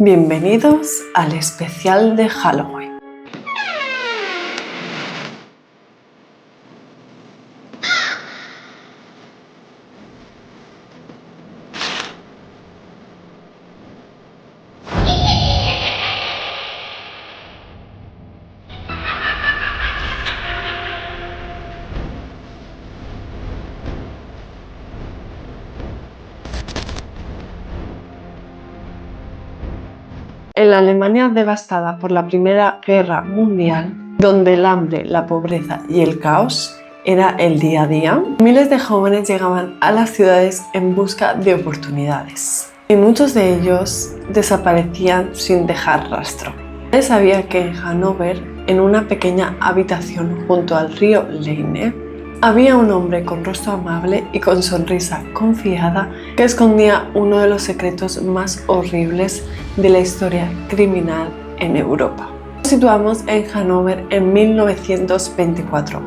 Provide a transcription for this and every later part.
Bienvenidos al especial de Halloween. En la Alemania devastada por la Primera Guerra Mundial, donde el hambre, la pobreza y el caos era el día a día, miles de jóvenes llegaban a las ciudades en busca de oportunidades. Y muchos de ellos desaparecían sin dejar rastro. Nadie sabía que en Hannover, en una pequeña habitación junto al río Leine, había un hombre con rostro amable y con sonrisa confiada que escondía uno de los secretos más horribles de la historia criminal en Europa. Nos situamos en Hannover en 1924,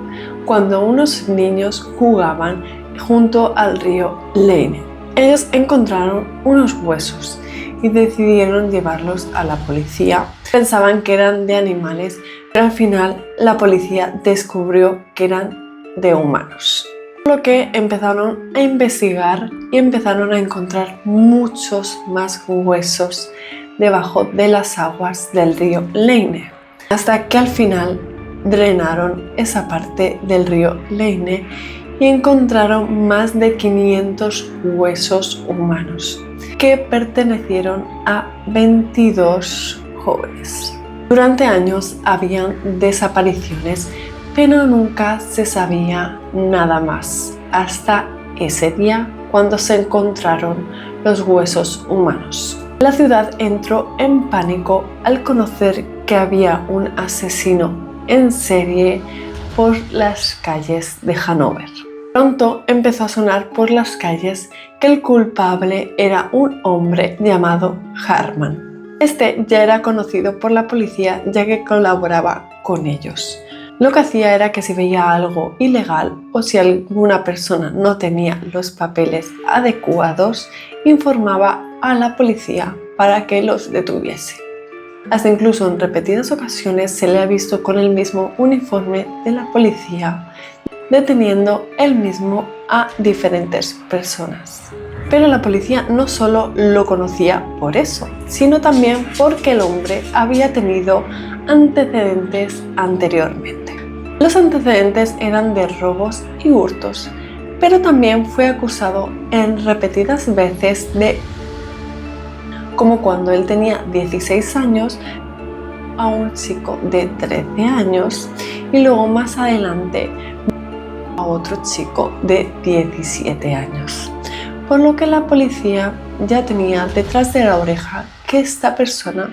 cuando unos niños jugaban junto al río Leine. Ellos encontraron unos huesos y decidieron llevarlos a la policía. Pensaban que eran de animales, pero al final la policía descubrió que eran de humanos. Por lo que empezaron a investigar y empezaron a encontrar muchos más huesos debajo de las aguas del río Leine, hasta que al final drenaron esa parte del río Leine y encontraron más de 500 huesos humanos que pertenecieron a 22 jóvenes. Durante años habían desapariciones, pero nunca se sabía nada más, hasta ese día cuando se encontraron los huesos humanos. La ciudad entró en pánico al conocer que había un asesino en serie por las calles de Hannover. Pronto empezó a sonar por las calles que el culpable era un hombre llamado Hartmann. Este ya era conocido por la policía ya que colaboraba con ellos. Lo que hacía era que si veía algo ilegal o si alguna persona no tenía los papeles adecuados, informaba a la policía para que los detuviese. Hasta incluso en repetidas ocasiones se le ha visto con el mismo uniforme de la policía, deteniendo él mismo a diferentes personas. Pero la policía no solo lo conocía por eso, sino también porque el hombre había tenido antecedentes anteriormente. Los antecedentes eran de robos y hurtos, pero también fue acusado en repetidas veces como cuando él tenía 16 años a un chico de 13 años y luego más adelante a otro chico de 17 años. Por lo que la policía ya tenía detrás de la oreja que esta persona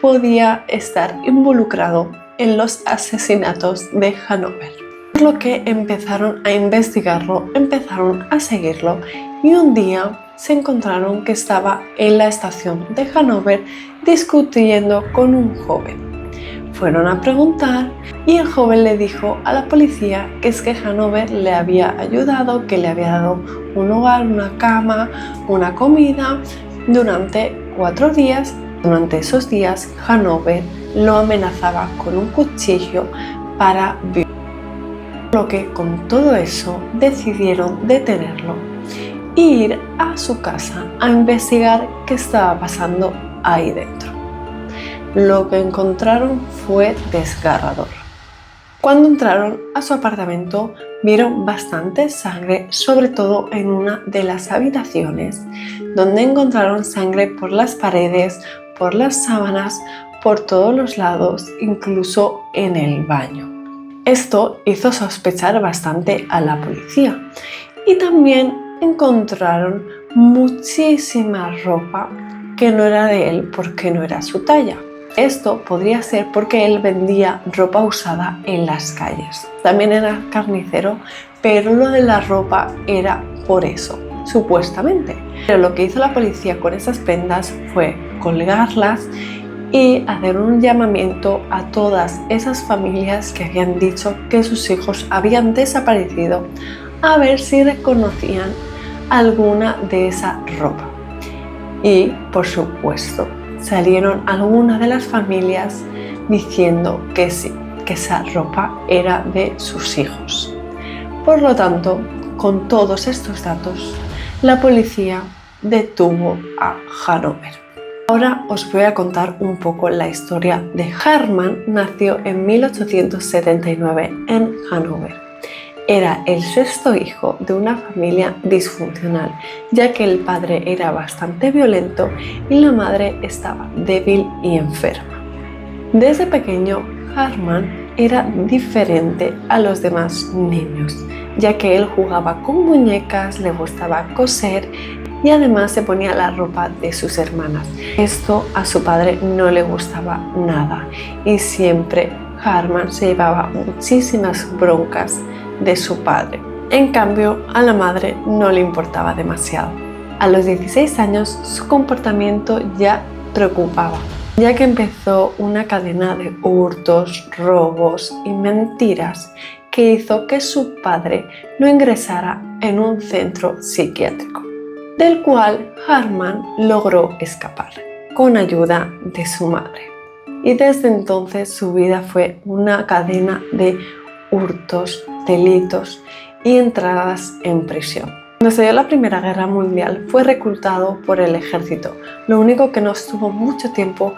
podía estar involucrado en los asesinatos de Hannover. Por lo que empezaron a investigarlo, empezaron a seguirlo y un día se encontraron que estaba en la estación de Hannover discutiendo con un joven. Fueron a preguntar y el joven le dijo a la policía que es que Hannover le había ayudado, que le había dado un hogar, una cama, una comida durante 4 días. Durante esos días, Hannover lo amenazaba con un cuchillo para violar. Por lo que con todo eso decidieron detenerlo e ir a su casa a investigar qué estaba pasando ahí dentro. Lo que encontraron fue desgarrador. Cuando entraron a su apartamento, vieron bastante sangre, sobre todo en una de las habitaciones, donde encontraron sangre por las paredes, por las sábanas, por todos los lados, incluso en el baño. Esto hizo sospechar bastante a la policía y también encontraron muchísima ropa que no era de él porque no era su talla. Esto podría ser porque él vendía ropa usada en las calles. También era carnicero, pero lo de la ropa era por eso, supuestamente. Pero lo que hizo la policía con esas prendas fue colgarlas y hacer un llamamiento a todas esas familias que habían dicho que sus hijos habían desaparecido a ver si reconocían alguna de esa ropa. Y, por supuesto, salieron algunas de las familias diciendo que sí, que esa ropa era de sus hijos. Por lo tanto, con todos estos datos, la policía detuvo a Hanover. Ahora os voy a contar un poco la historia de Hermann. Nació en 1879 en Hanover. Era el sexto hijo de una familia disfuncional, ya que el padre era bastante violento y la madre estaba débil y enferma. Desde pequeño, Hermann era diferente a los demás niños, ya que él jugaba con muñecas, le gustaba coser y además se ponía la ropa de sus hermanas. Esto a su padre no le gustaba nada y siempre Hermann se llevaba muchísimas broncas de su padre. En cambio, a la madre no le importaba demasiado. A los 16 años su comportamiento ya preocupaba, ya que empezó una cadena de hurtos, robos y mentiras que hizo que su padre lo ingresara en un centro psiquiátrico, del cual Hermann logró escapar con ayuda de su madre. Y desde entonces su vida fue una cadena de hurtos, delitos y entradas en prisión. Cuando se dio la Primera Guerra Mundial fue reclutado por el ejército, lo único que no estuvo mucho tiempo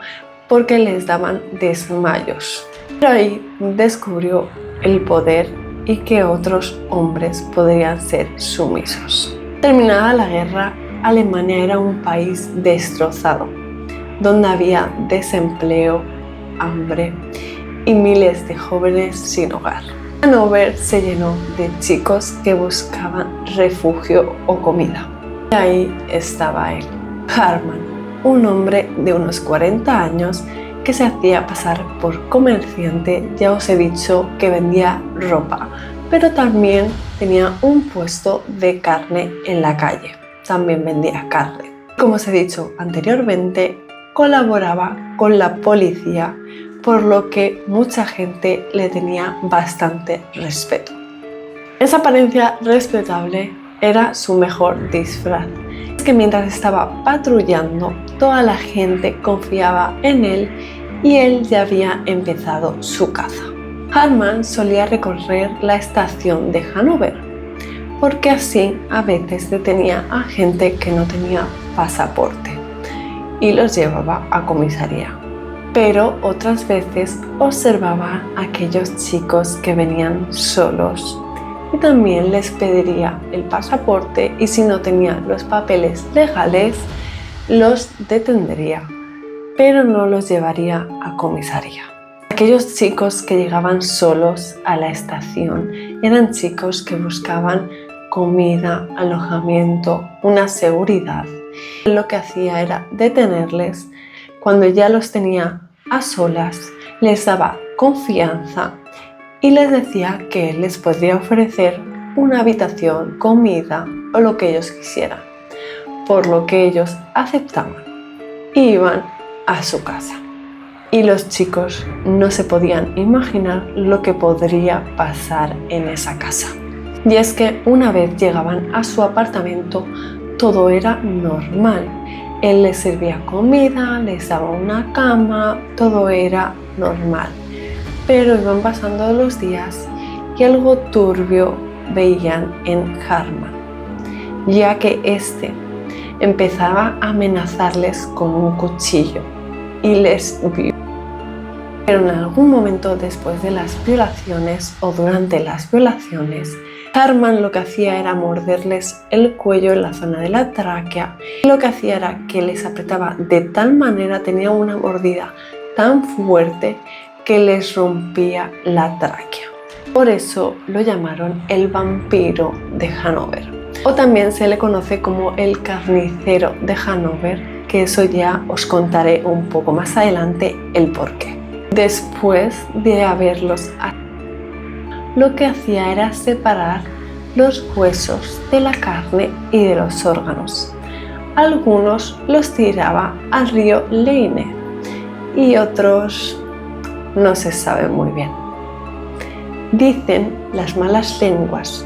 porque les daban desmayos. Pero ahí descubrió el poder y que otros hombres podrían ser sumisos. Terminada la guerra, Alemania era un país destrozado, donde había desempleo, hambre y miles de jóvenes sin hogar. Hanover se llenó de chicos que buscaban refugio o comida. Y ahí estaba él, Hermann, un hombre de unos 40 años que se hacía pasar por comerciante. Ya os he dicho que vendía ropa, pero también tenía un puesto de carne en la calle. También vendía carne. Como os he dicho anteriormente, colaboraba con la policía, por lo que mucha gente le tenía bastante respeto. Esa apariencia respetable era su mejor disfraz. Es que mientras estaba patrullando, toda la gente confiaba en él y él ya había empezado su caza. Hermann solía recorrer la estación de Hanover, porque así a veces detenía a gente que no tenía pasaporte y los llevaba a comisaría. Pero otras veces observaba a aquellos chicos que venían solos y también les pediría el pasaporte, y si no tenían los papeles legales los detendría, pero no los llevaría a comisaría. Aquellos chicos que llegaban solos a la estación eran chicos que buscaban comida, alojamiento, una seguridad. Lo que hacía era detenerles. Cuando ya los tenía a solas, les daba confianza y les decía que él les podría ofrecer una habitación, comida o lo que ellos quisieran, por lo que ellos aceptaban y iban a su casa. Y los chicos no se podían imaginar lo que podría pasar en esa casa. Y es que una vez llegaban a su apartamento, todo era normal. Él les servía comida, les daba una cama, todo era normal. Pero iban pasando los días y algo turbio veían en Hermann, ya que este empezaba a amenazarles con un cuchillo y les violó. Pero en algún momento después de las violaciones o durante las violaciones, Hermann lo que hacía era morderles el cuello en la zona de la tráquea, y lo que hacía era que les apretaba de tal manera, tenía una mordida tan fuerte que les rompía la tráquea. Por eso lo llamaron el vampiro de Hanover. O también se le conoce como el carnicero de Hanover, que eso ya os contaré un poco más adelante el porqué. Después de haberlos lo que hacía era separar los huesos de la carne y de los órganos. Algunos los tiraba al río Leine y otros no se sabe muy bien. Dicen las malas lenguas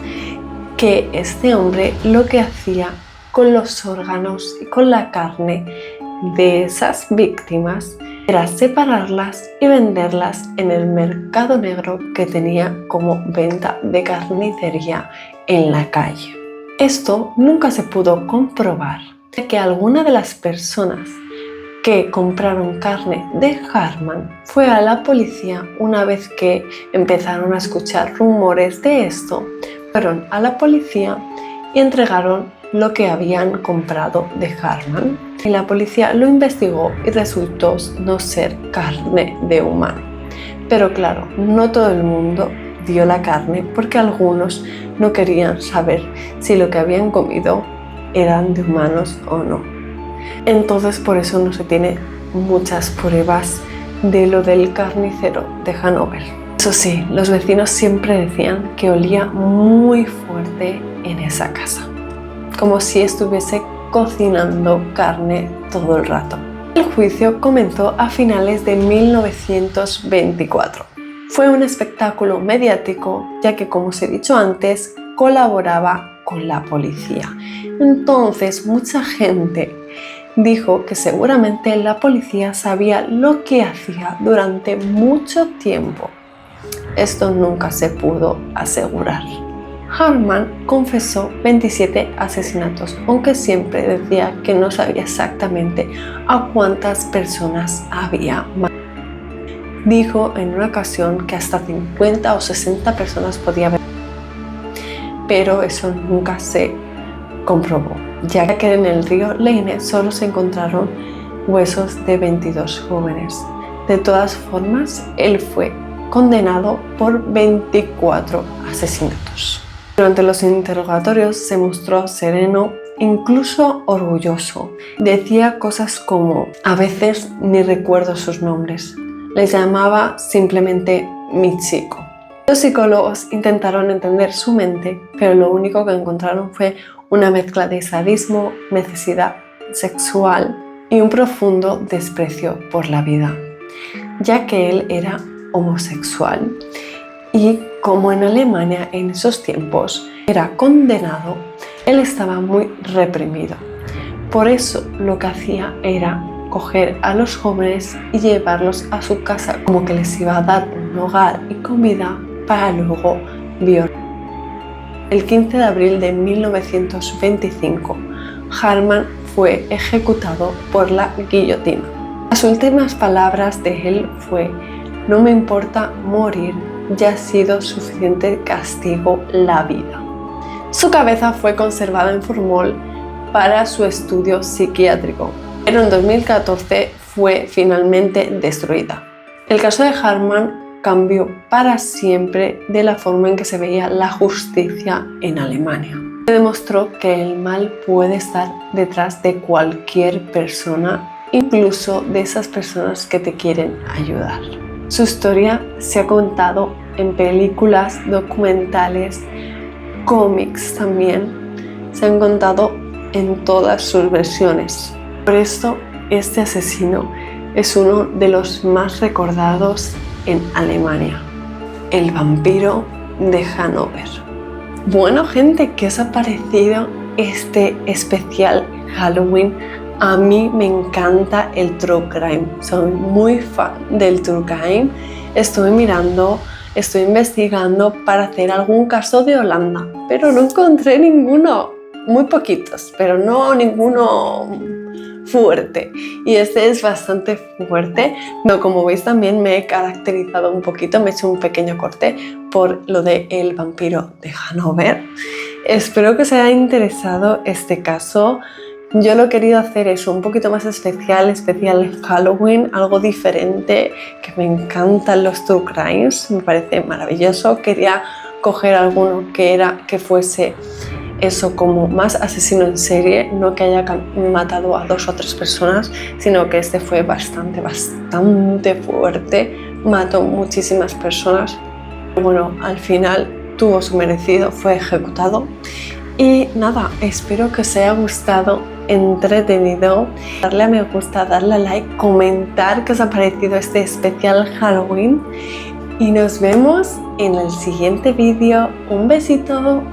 que este hombre lo que hacía con los órganos y con la carne de esas víctimas era separarlas y venderlas en el mercado negro que tenía como venta de carnicería en la calle. Esto nunca se pudo comprobar, ya que alguna de las personas que compraron carne de Hartmann fue a la policía una vez que empezaron a escuchar rumores de esto. Fueron a la policía y entregaron lo que habían comprado de Hartmann. Y la policía lo investigó y resultó no ser carne de humano. Pero claro, no todo el mundo dio la carne porque algunos no querían saber si lo que habían comido eran de humanos o no. Entonces por eso no se tiene muchas pruebas de lo del carnicero de Hannover. Eso sí, los vecinos siempre decían que olía muy fuerte en esa casa, como si estuviese cocinando carne todo el rato. El juicio comenzó a finales de 1924. Fue un espectáculo mediático, ya que, como os he dicho antes, colaboraba con la policía. Entonces, mucha gente dijo que seguramente la policía sabía lo que hacía durante mucho tiempo. Esto nunca se pudo asegurar. Hartmann confesó 27 asesinatos, aunque siempre decía que no sabía exactamente a cuántas personas había matado. Dijo en una ocasión que hasta 50 o 60 personas podía haber, pero eso nunca se comprobó, ya que en el río Leine solo se encontraron huesos de 22 jóvenes. De todas formas, él fue condenado por 24 asesinatos. Durante los interrogatorios se mostró sereno, incluso orgulloso. Decía cosas como: a veces ni recuerdo sus nombres. Les llamaba simplemente mi chico. Los psicólogos intentaron entender su mente, pero lo único que encontraron fue una mezcla de sadismo, necesidad sexual y un profundo desprecio por la vida, ya que él era homosexual. Y como en Alemania en esos tiempos era condenado, él estaba muy reprimido. Por eso lo que hacía era coger a los jóvenes y llevarlos a su casa, como que les iba a dar un hogar y comida para luego violar. El 15 de abril de 1925, Hartmann fue ejecutado por la guillotina. Las últimas palabras de él fue: no me importa morir, ya ha sido suficiente castigo la vida. Su cabeza fue conservada en formol para su estudio psiquiátrico, pero en 2014 fue finalmente destruida. El caso de Hartmann cambió para siempre de la forma en que se veía la justicia en Alemania. Se demostró que el mal puede estar detrás de cualquier persona, incluso de esas personas que te quieren ayudar. Su historia se ha contado en películas, documentales, cómics también. Se han contado en todas sus versiones. Por esto, este asesino es uno de los más recordados en Alemania, el vampiro de Hannover. Bueno, gente, ¿qué os ha parecido este especial Halloween? A mí me encanta el True Crime, soy muy fan del True Crime. Estuve mirando, estoy investigando para hacer algún caso de Holanda, pero no encontré ninguno, muy poquitos, pero no ninguno fuerte. Y este es bastante fuerte, pero como veis también me he caracterizado un poquito, me he hecho un pequeño corte por lo de el vampiro de Hannover. Espero que os haya interesado este caso. Yo lo he querido hacer eso, un poquito más especial Halloween, algo diferente, que me encantan los True Crimes, me parece maravilloso. Quería coger alguno que fuese eso, como más asesino en serie, no que haya matado a 2 o 3 personas, sino que este fue bastante fuerte, mató muchísimas personas. Bueno, al final tuvo su merecido, fue ejecutado. Y nada, espero que os haya gustado, entretenido. Darle a me gusta, darle a like, comentar qué os ha parecido este especial Halloween. Y nos vemos en el siguiente vídeo. Un besito.